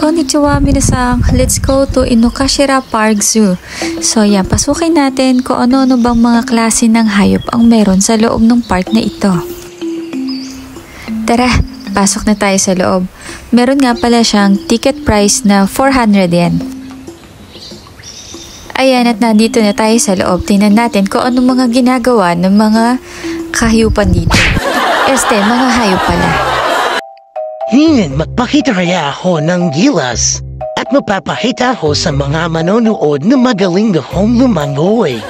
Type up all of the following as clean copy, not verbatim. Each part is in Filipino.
Konnichiwa minasang, let's go to Inokashira Park Zoo. So yan, pasukin natin kung ano-ano bang mga klase ng hayop ang meron sa loob ng park na ito. Tara, pasok na tayo sa loob. Meron nga pala siyang ticket price na 400 yen. Ayan, at nandito na tayo sa loob. Tingnan natin kung ano mga ginagawa ng mga kahayupan dito. Mga hayop pala. Magpakita kaya ako ng gilas at magpapakita ako sa mga manonood na magaling akong lumangoy.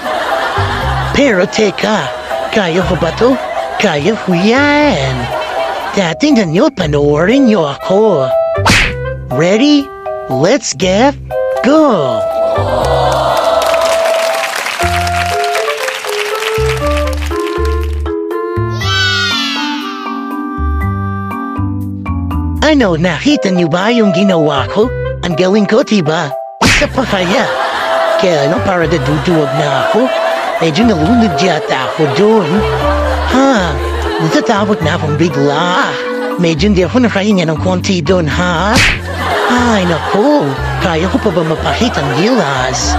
Pero teka, kaya ko ba to? Kaya ko yan. Tingnan nyo, panoorin nyo ako. Ready? Let's get go! Ano, nakita niyo ba yung ginawa ko? Ang galing ko, diba? Isa pa kaya. Kaya ano, para naduduwag na ako. Medyo nalunod yata ako doon. Ha? Natatakot na akong bigla. Medyo hindi ako nakahinga ng konti doon, ha? Ay, naku. Kaya ko pa ba mapakita ang gilas?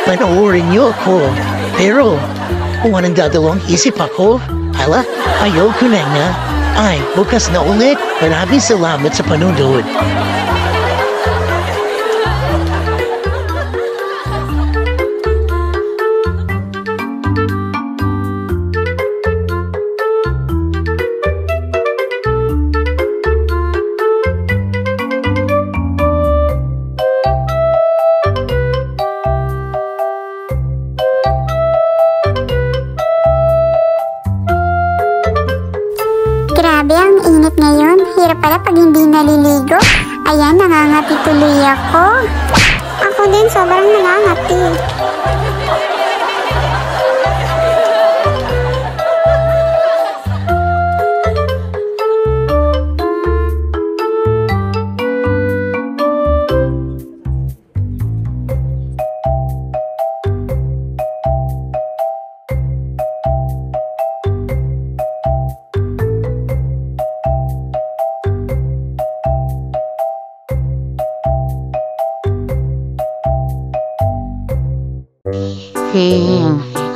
Panoorin niyo ako. Pero, kung anong dadalawang isip ako, hala, ayoko na nga. Ay, bukas na ulit. Maraming salamat sa panunod. Grabe, ang init ngayon. Hirap pala pag hindi naliligo. Ayan, nangangati tuloy ako. Ako din, sobrang nangangati.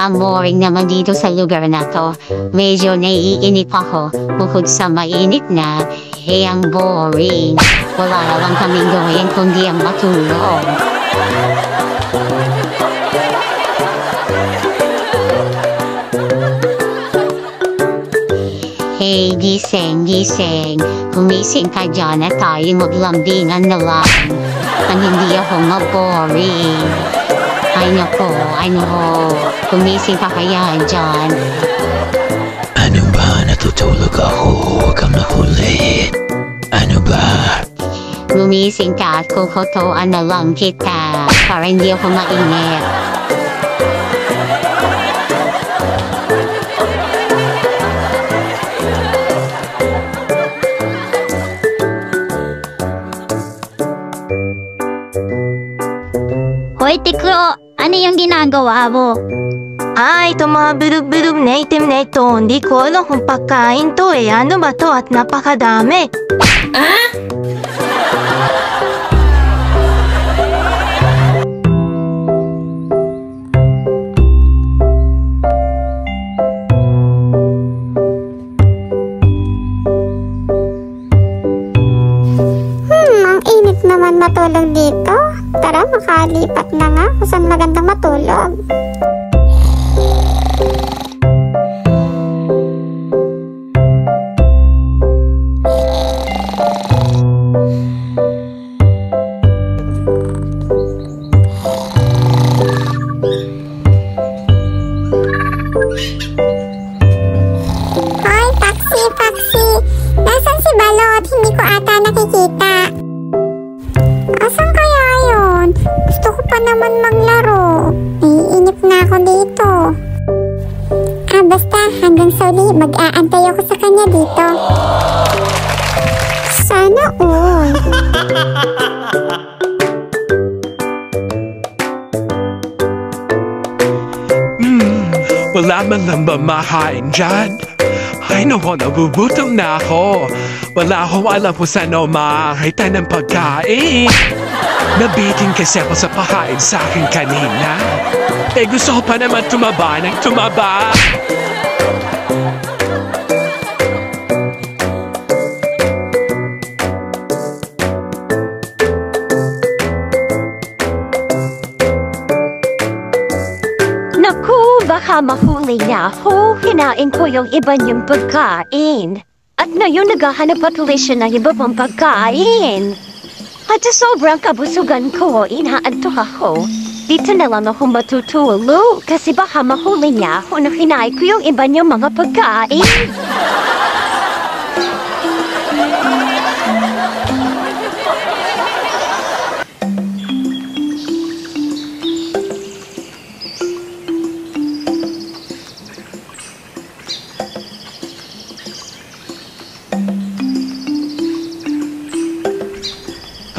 Ang boring naman dito sa lugar na to. Medyo naiinip ako. Bukod sa mainit na, ang boring. Wala na lang kaming gawin kundi ang matulog. Hey, gising. Gumising ka dyan at tayo maglambingan na lang. Ang hindi ako maboring. Ay nako, gumising ka kaya dyan. Ano ba? Natutulog ako. Huwag kang nakulit. Ano ba? Gumising ka at kukutuan na lang kita para hindi ako mainip. Hoy, Tikro! Ano yung ginagawa mo? Ito mga bilog-bilog na itim na ito. Hindi ko alam kung pagkain to eh. Ano ba to at napakadami? Ang init naman matulog dito. Tara, makalipat na nga kung saan magandang matulog. Hoy, Paksi! Nasaan si Balot? Hindi ko ata nakikita. Asan kaya yun? Gusto ko pa naman maglaro. Naiinip na ako dito. Basta hanggang sa uli, mag-aantay ako sa kanya dito. Sana all. Wala man lang ba mahain dyan? Ay Ay naku, nagugutom na ako. Wala akong alam kung saan ako makakita ng pagkain. Nabitin kasi ako sa pakain sa akin kanina. Eh gusto ko pa naman tumaba ng tumaba. Naku, baka mahuli niya ako. Kinain ko yung iba niyong pagkain. At ngayon naghahanap patuloy siya ng iba pang pagkain. At sa sobrang kabusugan ko, inaantok ako. Dito na lang ako matutulog kasi baka mahuli niya ako na kinain ko yung iba niyong mga pagkain.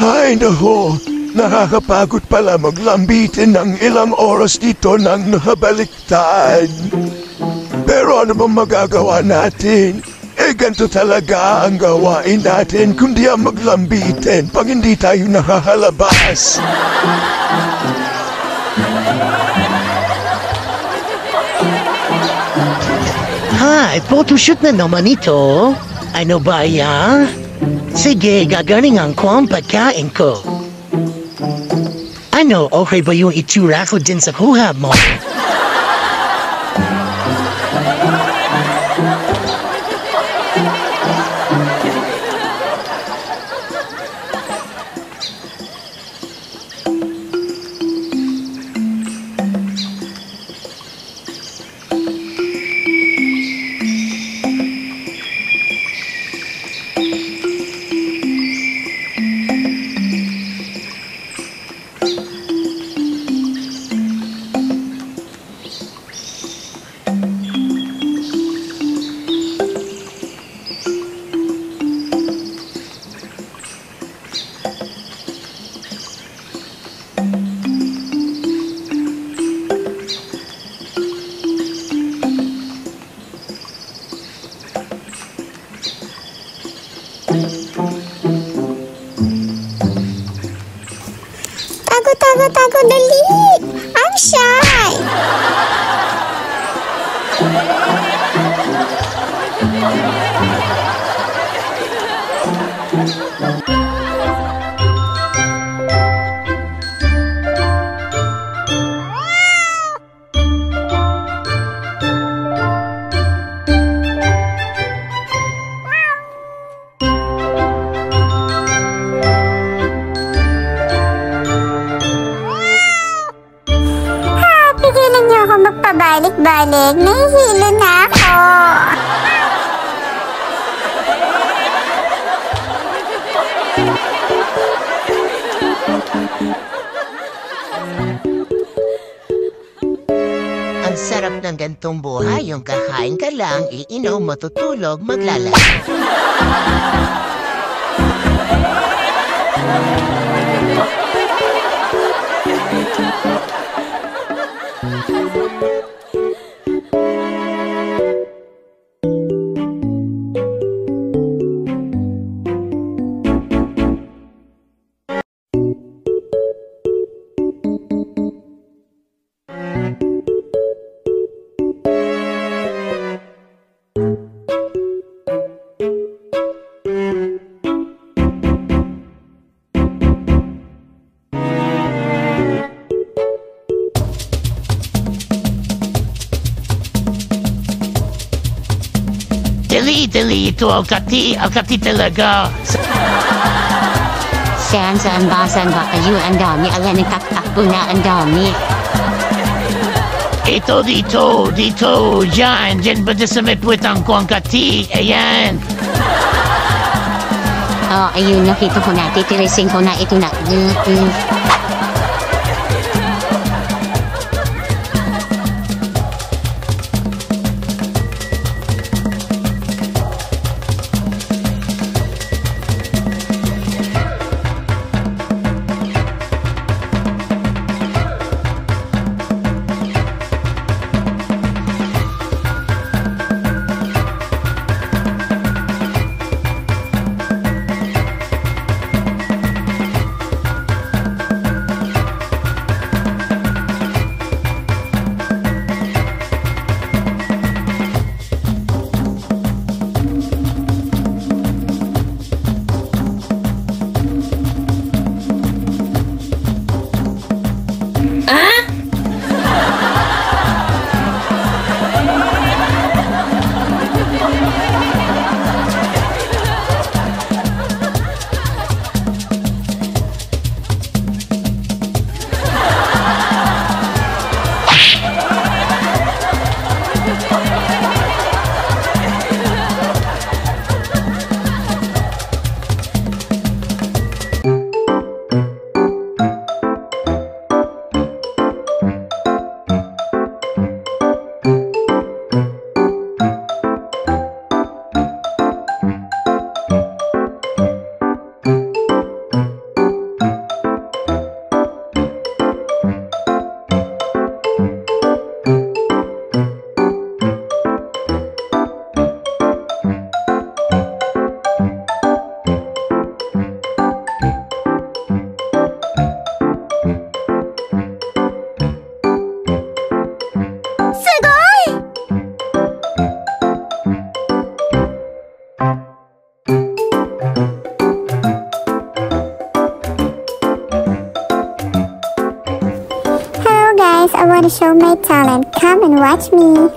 Ay nako, nakakapagod pala maglambitin ng ilang oras dito nang nakabaliktad. Pero ano bang magagawa natin? Eh ganito talaga ang gawain natin kundi ang maglambitin pag hindi tayo nakakalabas. Hi, photoshoot na naman ito. Ano ba yan? Sige, gagalingan ko ang pagkain ko. Ano, okay ba yung itsura ko din sa kuha mo? Tago, dali! I'm shy! Pigilan niyo ako magpabalik-balik. Nahihilo na ako. Ang sarap ng gantong buhay, yung kakain ka lang, iinom, matutulog, maglalaro. Dali, ito ang kati talaga. Saan ba kayo? Ang dami. Ala, nagtatakbo na ang dami. Ito, dito, dyan ba sa may puwetang ko ang kati? Ayan. Oh, ayun, nakita ko na. Titirisin ko na ito na. want to show my talent. Come and watch me.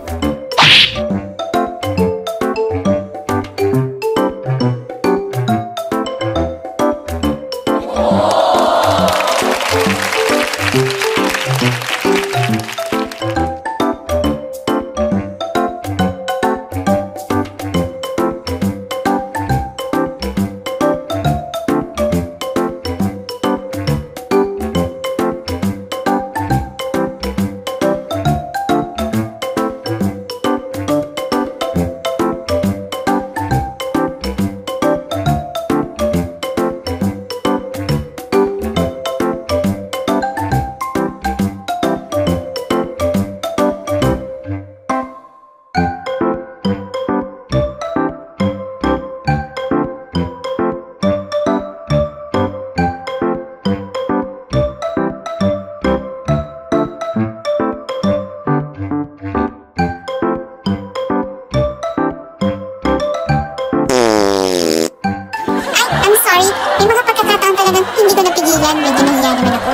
Medyo nahiya naman ako.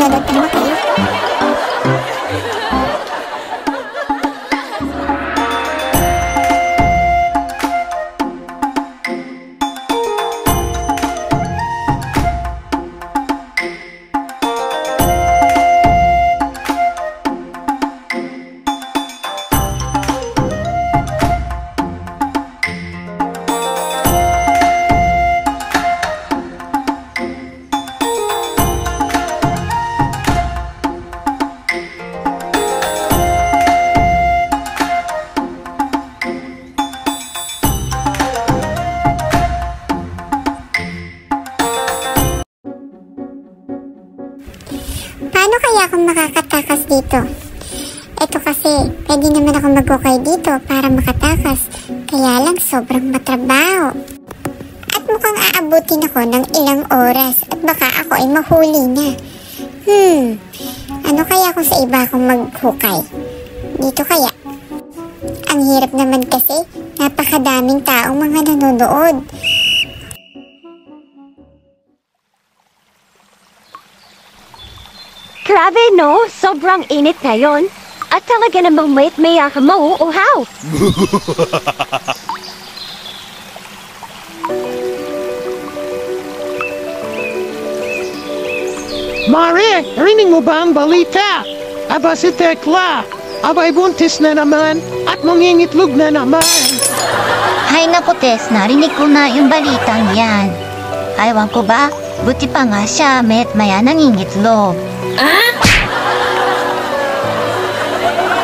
Nanonood pa naman kayo. Paano kaya akong makakatakas dito? Eto kasi, pwede naman ako mag-okay dito para makatakas. Kaya lang sobrang matrabaho. At mukhang aabutin ako ng ilang oras at baka ako ay mahuli na. Ano kaya kung sa iba akong maghukay? Dito kaya? Ang hirap naman kasi, napakadaming taong mga nanonood. Grabe no, sobrang init ngayon. At talaga namang mayat-maya ka mauuhaw. Mare, narinig mo ba ang balita? Aba si Tekla, aba'y buntis na naman at mangingitlog na naman. Hay naku Tess, narinig ko na yung balitang yan. Aywan ko ba, buti pa nga siya, maya nangingitlog.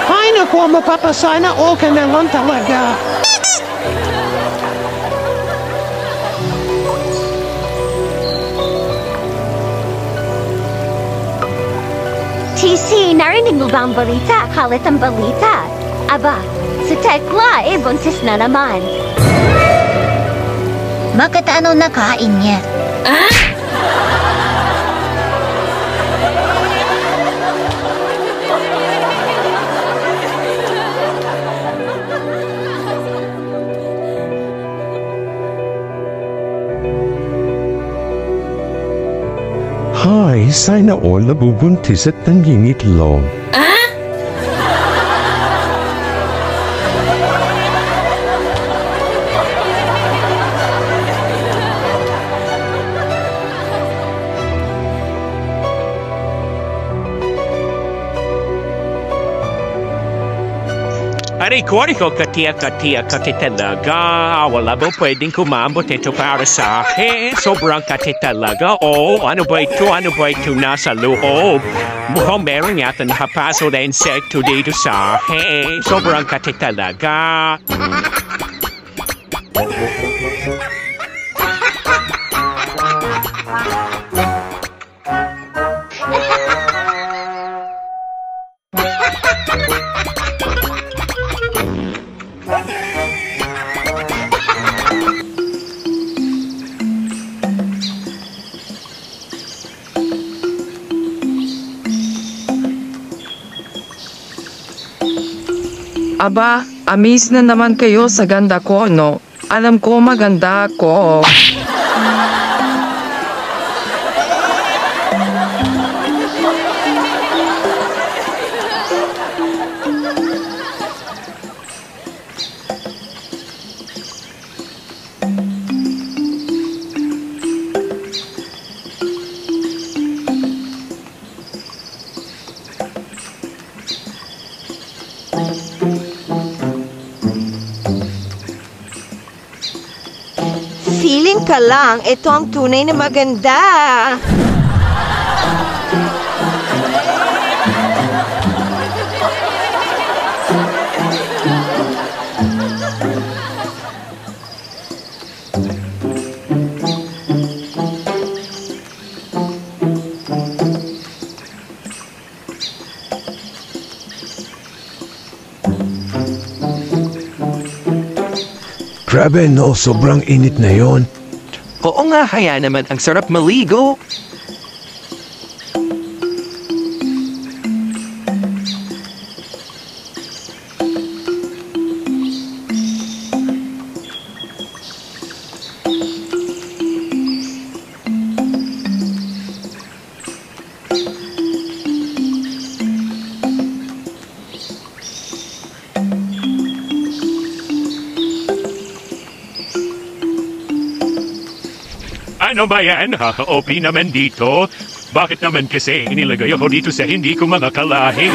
Ay naku, mapapasana all ka na lang talaga. TC, narinig mo ba ang balita? Kalit ang balita. Aba, si Tekla eh buntis na naman. Bakit ano nakain niya? Hi, sana all nabubuntis at nangingitlog. Aray ko, katiya talaga. Wala ba pwedeng kumambot ito para sa akin? Sobrang kati talaga. Oh, ano ba ito? Nasa loob? Mukhang meron yata nakapasok na insekto dito sa akin. Sobrang kati talaga. Aba, amis na naman kayo sa ganda ko, no? Alam ko maganda ako. ka lang, ito ang tunay na maganda. Grabe no, sobrang init na yon. Oo nga, kaya naman ang sarap maligo. Ano ba yan? OP naman dito. Bakit naman kasi inilagay ako dito sa hindi ko mga kalahi?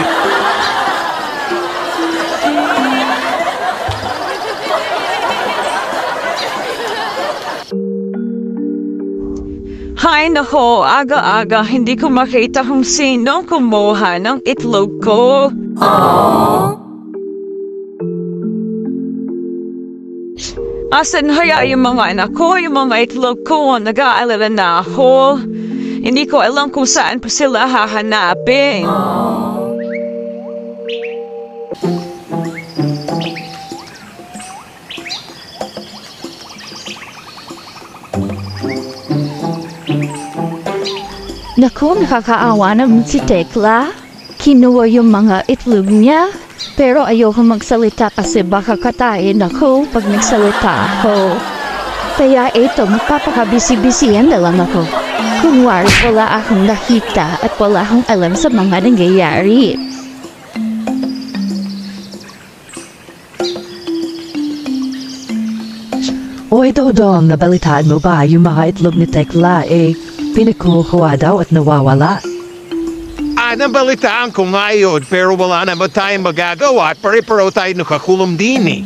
Hay nako, aga-aga hindi ko makita kung sino kumuha ng itlog ko. Asan kaya yung mga anak ko, yung mga itlog ko, nag-aalala na ako. Hindi ko alam kung saan pa sila hahanapin. Naku, nakakaawa naman si Tekla. Kinuha yung mga itlog niya. Pero ayoko magsalita kasi baka katayin ako pag nagsalita ako. Kaya ito, magpapakabisi-bisiyan na lang ako. Kung wari wala akong nakita at wala akong alam sa mga nangyayari. Oy, Dodong, nabalitaan mo ba yung mga itlog ni Tekla pinagkukuha daw at nawawala? Nabalitaan ko ngayon pero wala naman tayong magagawa at pare-paro tayo nakakulong din eh.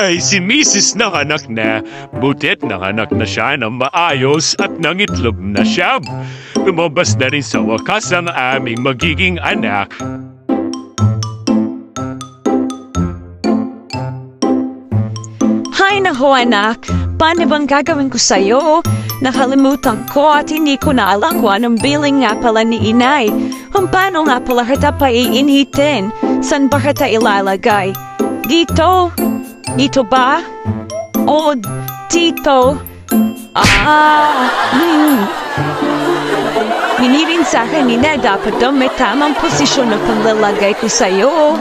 Ay, si Mrs. nanganak na. Butit nanganak na siya ng maayos at nangitlog na siya. Lumabas na rin sa wakas ang aming magiging anak. Hay nako anak, paano bang gagawin ko sa'yo? Nakalimutan ko at hindi ko na alam kung anong billing nga pala ni inay. Kung paano nga pala kita paiinitin? San ba kita ilalagay? Dito? Dito ba? O, dito? Minirin sa akin na dapat daw may tamang posisyon na paglalagay ko sa'yo.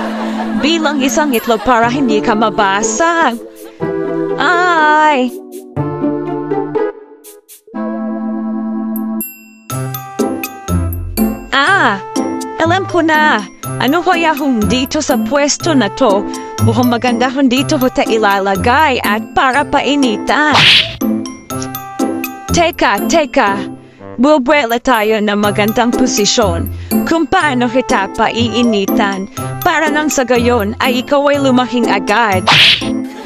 Bilang isang itlog para hindi ka mabasag. Ay! Alam ko na. Ano kaya kung dito sa pwesto na to, mukhang maganda kung dito ko ta ilalagay at para painitan. Teka. Bubuela tayo ng magandang posisyon kung paano kita paiinitan para nang sa gayon ay ikaw ay lumahing agad.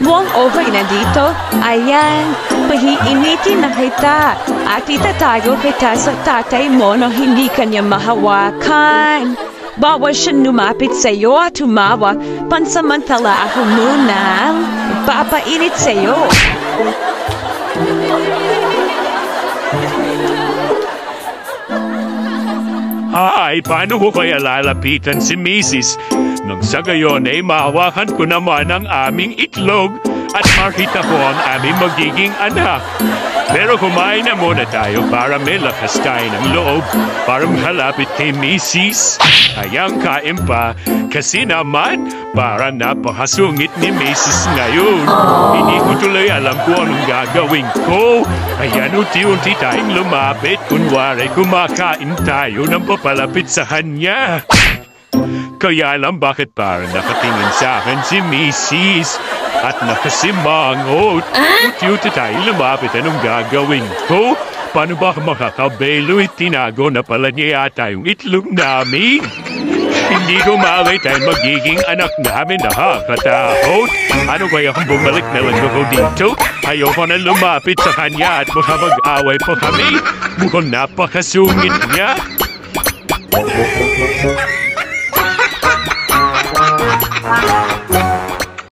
Mukhang okay na dito. Ayan, pahiinitin na kita at itatago kita sa tatay mo na hindi kanya mahawakan. Bawal siyang lumapit sa iyo at tumawa. Pansamantala ako muna papainit sa iyo. Ay, paano ko kaya lalapitan si Mrs. Nang sa gayon ay mahawakan ko naman ang aming itlog at makita ko ang aming magiging anak. Pero kumain na muna tayo para may lakas tayo ng loob para makalapit kay Macy's. Hayang kain pa kasi naman para napakasungit ni Macy's ngayon. Hindi ko tuloy alam kung anong gagawin ko. Ayan, unti-unti tayong lumapit. Kunwari kumakain tayo nang papalapit sa kanya. Kaya alam bakit parang nakatingin sa akin si Macy's at nakasimangot. Unti-unti tayong lumapit. Anong gagawin ko? Paano ba makakabelo? Tinago na pala niya yata yung itlog namin. Hindi ko maaway tayo magiging anak namin. Nakakatakot. Ano kaya kung bumalik na lang ako dito? Ayoko na lumapit sa kanya at baka mag-away pa kami. Mukhang napakasungit niya.